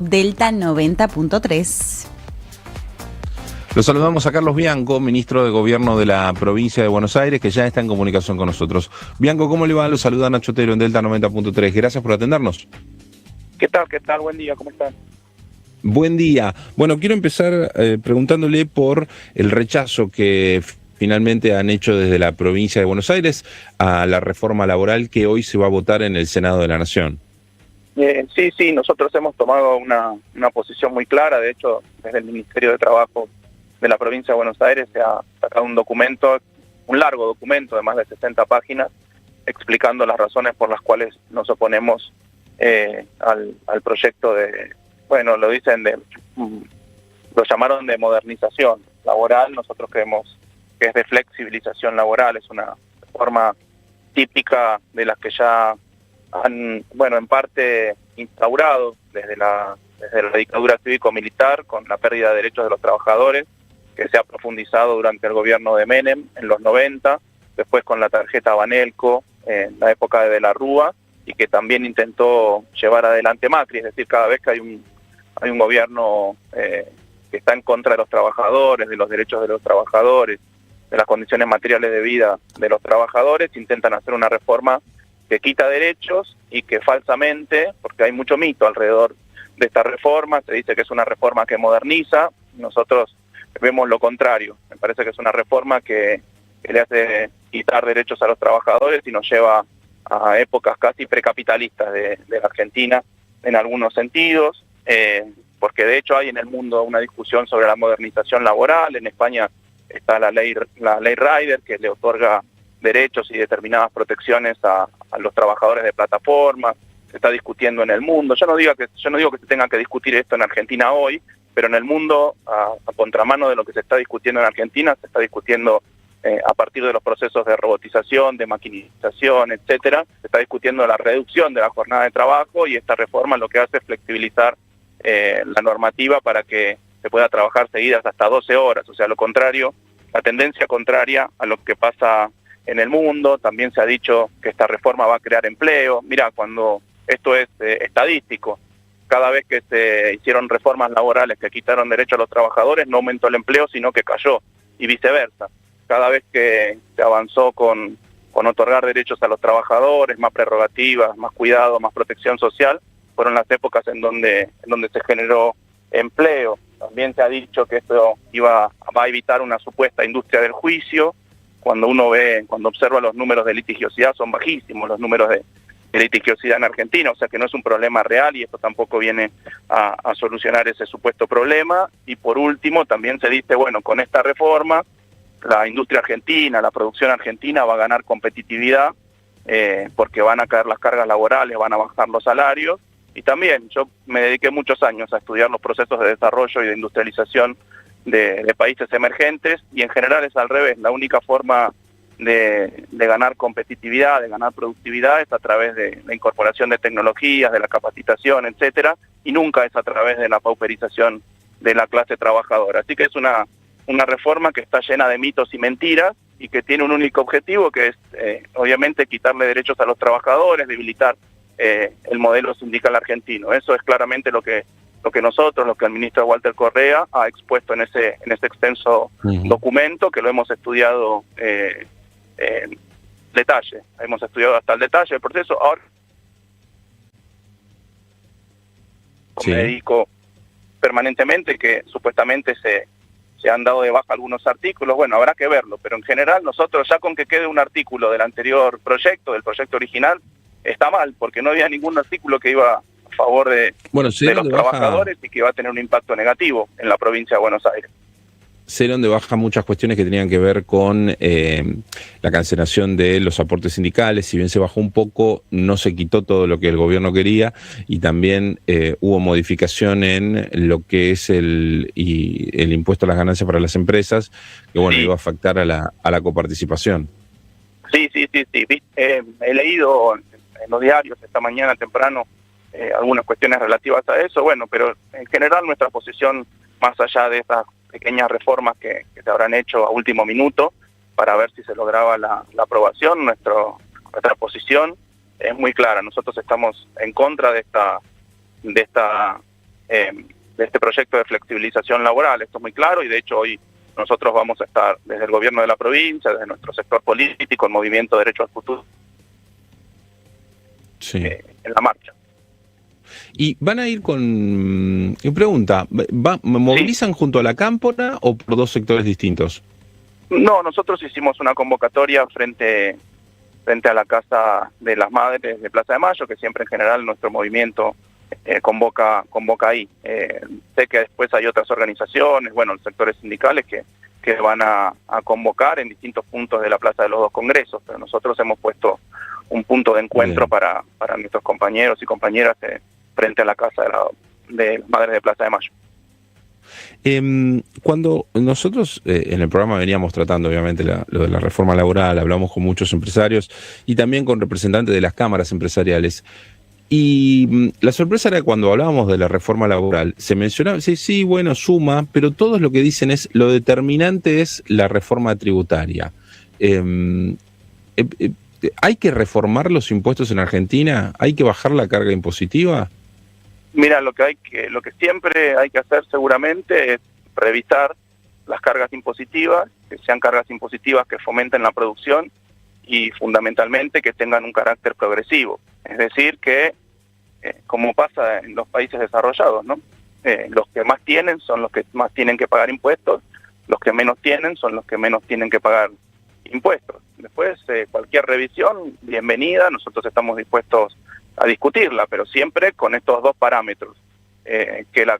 Delta 90.3. Lo saludamos a Carlos Bianco, ministro de Gobierno de la provincia de Buenos Aires, que ya está en comunicación con nosotros. Bianco, ¿cómo le va? Lo saluda Nacho Otero en Delta 90.3. Gracias por atendernos. ¿Qué tal? ¿Qué tal? Buen día, ¿cómo están? Buen día. Bueno, quiero empezar preguntándole por el rechazo que finalmente han hecho desde la provincia de Buenos Aires a la reforma laboral que hoy se va a votar en el Senado de la Nación. Sí, nosotros hemos tomado una posición muy clara. De hecho, desde el Ministerio de Trabajo de la provincia de Buenos Aires se ha sacado un documento, un largo documento de más de 60 páginas, explicando las razones por las cuales nos oponemos al proyecto de, bueno, lo llamaron de modernización laboral. Nosotros creemos que es de flexibilización laboral, es una forma típica de las que ya han, bueno, en parte instaurado desde la dictadura cívico-militar, con la pérdida de derechos de los trabajadores, que se ha profundizado durante el gobierno de Menem en los 90, después con la tarjeta Banelco en la época de la Rúa, y que también intentó llevar adelante Macri. Es decir, cada vez que hay un gobierno que está en contra de los trabajadores, de los derechos de los trabajadores, de las condiciones materiales de vida de los trabajadores, intentan hacer una reforma que quita derechos y que falsamente, porque hay mucho mito alrededor de esta reforma, se dice que es una reforma que moderniza. Nosotros vemos lo contrario. Me parece que es una reforma que le hace quitar derechos a los trabajadores y nos lleva a épocas casi precapitalistas de la Argentina en algunos sentidos, porque de hecho hay en el mundo una discusión sobre la modernización laboral. En España está la ley Rider, que le otorga derechos y determinadas protecciones a los trabajadores de plataformas. Se está discutiendo en el mundo. Yo no digo que se tenga que discutir esto en Argentina hoy, pero en el mundo, a contramano de lo que se está discutiendo en Argentina, se está discutiendo a partir de los procesos de robotización, de maquinización, etcétera. Se está discutiendo la reducción de la jornada de trabajo, y esta reforma lo que hace es flexibilizar la normativa para que se pueda trabajar seguidas hasta 12 horas, o sea, lo contrario, la tendencia contraria a lo que pasa en el mundo. También se ha dicho que esta reforma va a crear empleo. Mira, cuando esto es estadístico, cada vez que se hicieron reformas laborales que quitaron derecho a los trabajadores, no aumentó el empleo, sino que cayó, y viceversa. Cada vez que se avanzó con otorgar derechos a los trabajadores, más prerrogativas, más cuidado, más protección social, fueron las épocas en donde se generó empleo. También se ha dicho que esto va a evitar una supuesta industria del juicio. Cuando observa los números de litigiosidad, son bajísimos los números de litigiosidad en Argentina, o sea que no es un problema real, y esto tampoco viene a solucionar ese supuesto problema. Y por último, también se dice, bueno, con esta reforma, la industria argentina, la producción argentina va a ganar competitividad, porque van a caer las cargas laborales, van a bajar los salarios. Y también yo me dediqué muchos años a estudiar los procesos de desarrollo y de industrialización de países emergentes, y en general es al revés. La única forma de ganar competitividad, de ganar productividad, es a través de la incorporación de tecnologías, de la capacitación, etcétera, y nunca es a través de la pauperización de la clase trabajadora. Así que es una reforma que está llena de mitos y mentiras, y que tiene un único objetivo, que es obviamente quitarle derechos a los trabajadores, debilitar el modelo sindical argentino. Eso es claramente lo que el ministro Walter Correa ha expuesto en ese extenso documento, que lo hemos estudiado en detalle. Hemos estudiado hasta el detalle del proceso. Ahora me dedico permanentemente, que supuestamente se han dado de baja algunos artículos. Bueno, habrá que verlo, pero en general nosotros, ya con que quede un artículo del anterior proyecto, del proyecto original, está mal, porque no había ningún artículo que iba a favor de los trabajadores y que iba a tener un impacto negativo en la provincia de Buenos Aires. Se dieron de baja muchas cuestiones que tenían que ver con la cancelación de los aportes sindicales. Si bien se bajó un poco, no se quitó todo lo que el gobierno quería, y también hubo modificación en lo que es el impuesto a las ganancias para las empresas, que bueno, iba a afectar a la coparticipación. Sí. He leído en los diarios esta mañana temprano algunas cuestiones relativas a eso. Bueno, pero en general nuestra posición, más allá de estas pequeñas reformas que se habrán hecho a último minuto para ver si se lograba la aprobación, nuestra posición es muy clara. Nosotros estamos en contra de esta de este proyecto de flexibilización laboral. Esto es muy claro y de hecho hoy nosotros vamos a estar desde el gobierno de la provincia, desde nuestro sector político, el Movimiento Derecho al Futuro, Sí. En la marcha. Y van a ir con... Mi pregunta, ¿movilizan junto a la Cámpora o por dos sectores distintos? No, nosotros hicimos una convocatoria frente a la Casa de las Madres de Plaza de Mayo, que siempre en general nuestro movimiento convoca ahí. Sé que después hay otras organizaciones, bueno, los sectores sindicales que van a convocar en distintos puntos de la Plaza de los Dos Congresos, pero nosotros hemos puesto un punto de encuentro para nuestros compañeros y compañeras frente a la Casa de las Madres de Plaza de Mayo. Cuando nosotros en el programa veníamos tratando obviamente lo de la reforma laboral, hablamos con muchos empresarios y también con representantes de las cámaras empresariales. Y la sorpresa era cuando hablábamos de la reforma laboral, se mencionaba, sí, bueno, suma, pero todos lo que dicen es, lo determinante es la reforma tributaria. ¿Hay que reformar los impuestos en Argentina? ¿Hay que bajar la carga impositiva? Mira, lo que siempre hay que hacer seguramente es revisar las cargas impositivas, que sean cargas impositivas que fomenten la producción y fundamentalmente que tengan un carácter progresivo. Es decir, que como pasa en los países desarrollados, ¿no? Los que más tienen son los que más tienen que pagar impuestos, los que menos tienen son los que menos tienen que pagar impuestos. Después, cualquier revisión, bienvenida, nosotros estamos dispuestos a discutirla, pero siempre con estos dos parámetros, que la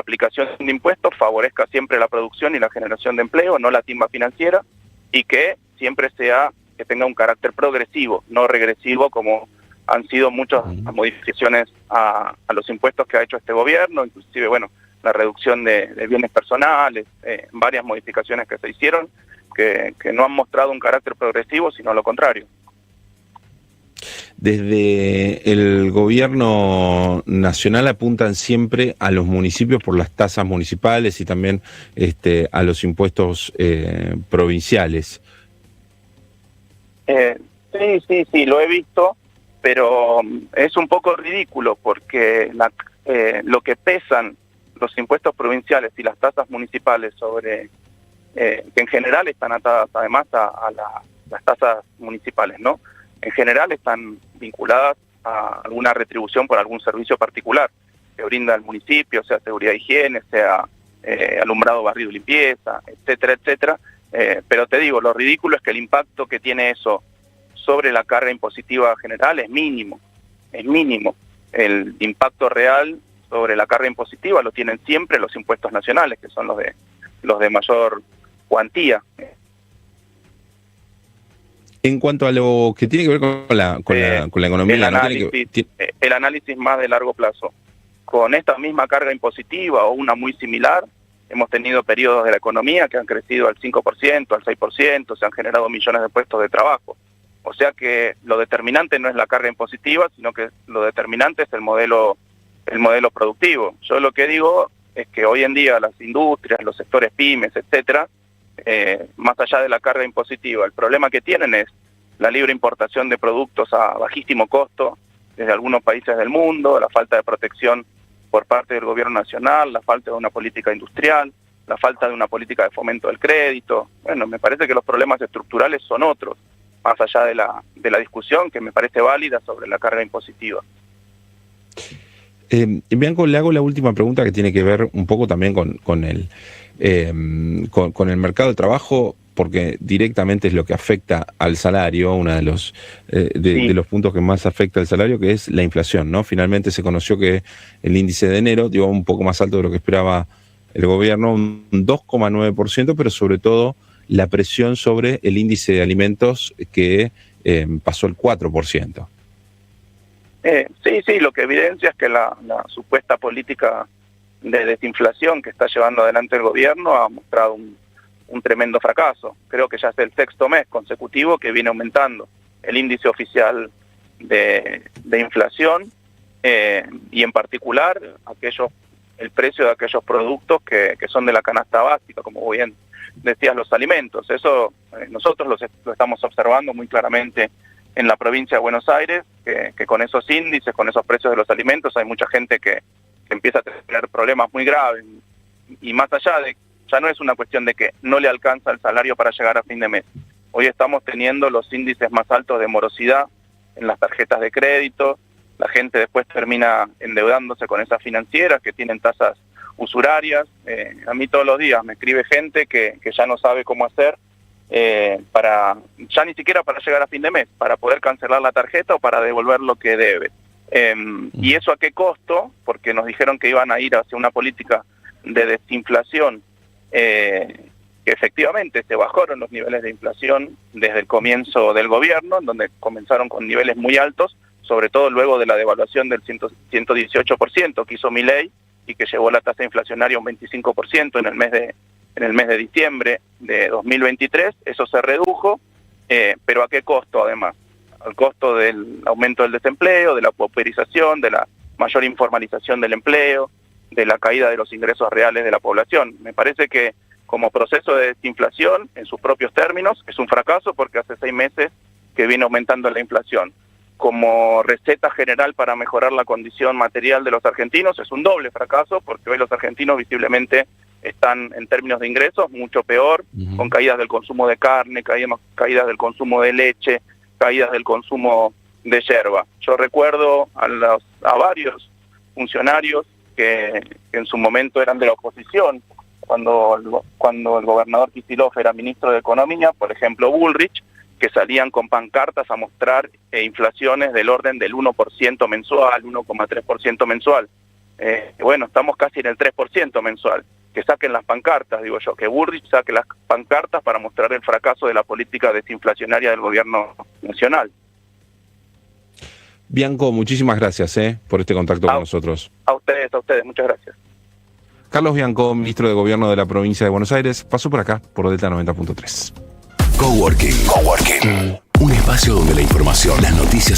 aplicación de impuestos favorezca siempre la producción y la generación de empleo, no la timba financiera, y que siempre que tenga un carácter progresivo, no regresivo como han sido muchas modificaciones a los impuestos que ha hecho este gobierno, inclusive, bueno, la reducción de bienes personales, varias modificaciones que se hicieron, que no han mostrado un carácter progresivo, sino lo contrario. Desde el gobierno nacional apuntan siempre a los municipios por las tasas municipales y también a los impuestos provinciales. Sí, lo he visto, pero es un poco ridículo porque lo que pesan los impuestos provinciales y las tasas municipales sobre, que en general están atadas además a las tasas municipales, ¿no? En general están vinculadas a alguna retribución por algún servicio particular que brinda el municipio, sea seguridad e higiene, sea alumbrado, barrido y limpieza, etcétera, etcétera. Pero te digo, lo ridículo es que el impacto que tiene eso sobre la carga impositiva general es mínimo. El impacto real sobre la carga impositiva lo tienen siempre los impuestos nacionales, que son los de mayor cuantía. En cuanto a lo que tiene que ver con la economía, el análisis más de largo plazo. Con esta misma carga impositiva o una muy similar, hemos tenido periodos de la economía que han crecido al 5%, al 6%, se han generado millones de puestos de trabajo. O sea que lo determinante no es la carga impositiva, sino que lo determinante es el modelo productivo. Yo lo que digo es que hoy en día las industrias, los sectores pymes, etcétera, más allá de la carga impositiva, el problema que tienen es la libre importación de productos a bajísimo costo desde algunos países del mundo, la falta de protección por parte del gobierno nacional, la falta de una política industrial, la falta de una política de fomento del crédito. Bueno, me parece que los problemas estructurales son otros, más allá de la discusión que me parece válida sobre la carga impositiva. Bianco, le hago la última pregunta que tiene que ver un poco también con el mercado de trabajo, porque directamente es lo que afecta al salario, uno de los de los puntos que más afecta al salario, que es la inflación, ¿no? Finalmente se conoció que el índice de enero dio un poco más alto de lo que esperaba el gobierno, un 2,9%, pero sobre todo la presión sobre el índice de alimentos que pasó el 4%. Sí, lo que evidencia es que la supuesta política de desinflación que está llevando adelante el gobierno ha mostrado un tremendo fracaso. Creo que ya es el sexto mes consecutivo que viene aumentando el índice oficial de inflación y en particular el precio de aquellos productos que son de la canasta básica, como bien decías, los alimentos. Eso nosotros lo estamos observando muy claramente en la provincia de Buenos Aires, que con esos índices, con esos precios de los alimentos, hay mucha gente que empieza a tener problemas muy graves. Y más allá de, ya no es una cuestión de que no le alcanza el salario para llegar a fin de mes. Hoy estamos teniendo los índices más altos de morosidad en las tarjetas de crédito. La gente después termina endeudándose con esas financieras que tienen tasas usurarias. A mí todos los días me escribe gente que ya no sabe cómo hacer ya ni siquiera para llegar a fin de mes, para poder cancelar la tarjeta o para devolver lo que debe. ¿Y eso a qué costo? Porque nos dijeron que iban a ir hacia una política de desinflación, que efectivamente se bajaron los niveles de inflación desde el comienzo del gobierno, en donde comenzaron con niveles muy altos, sobre todo luego de la devaluación del 118% que hizo Milei y que llevó la tasa inflacionaria a un 25% en el mes de diciembre de 2023. Eso se redujo, pero ¿a qué costo además? Al costo del aumento del desempleo, de la pauperización, de la mayor informalización del empleo, de la caída de los ingresos reales de la población. Me parece que como proceso de desinflación, en sus propios términos, es un fracaso porque hace 6 meses que viene aumentando la inflación. Como receta general para mejorar la condición material de los argentinos, es un doble fracaso porque hoy los argentinos visiblemente están en términos de ingresos mucho peor, con caídas del consumo de carne, caídas del consumo de leche, caídas del consumo de yerba. Yo recuerdo a varios funcionarios que en su momento eran de la oposición, cuando el gobernador Kicillof era ministro de Economía, por ejemplo Bullrich, que salían con pancartas a mostrar inflaciones del orden del 1% mensual, 1,3% mensual. Bueno, estamos casi en el 3% mensual. Que saquen las pancartas, digo yo, que Bullrich saque las pancartas para mostrar el fracaso de la política desinflacionaria del gobierno nacional. Bianco, muchísimas gracias por este contacto con nosotros. A ustedes, muchas gracias. Carlos Bianco, ministro de Gobierno de la provincia de Buenos Aires, pasó por acá, por Delta 90.3. Coworking. Un espacio donde la información, las noticias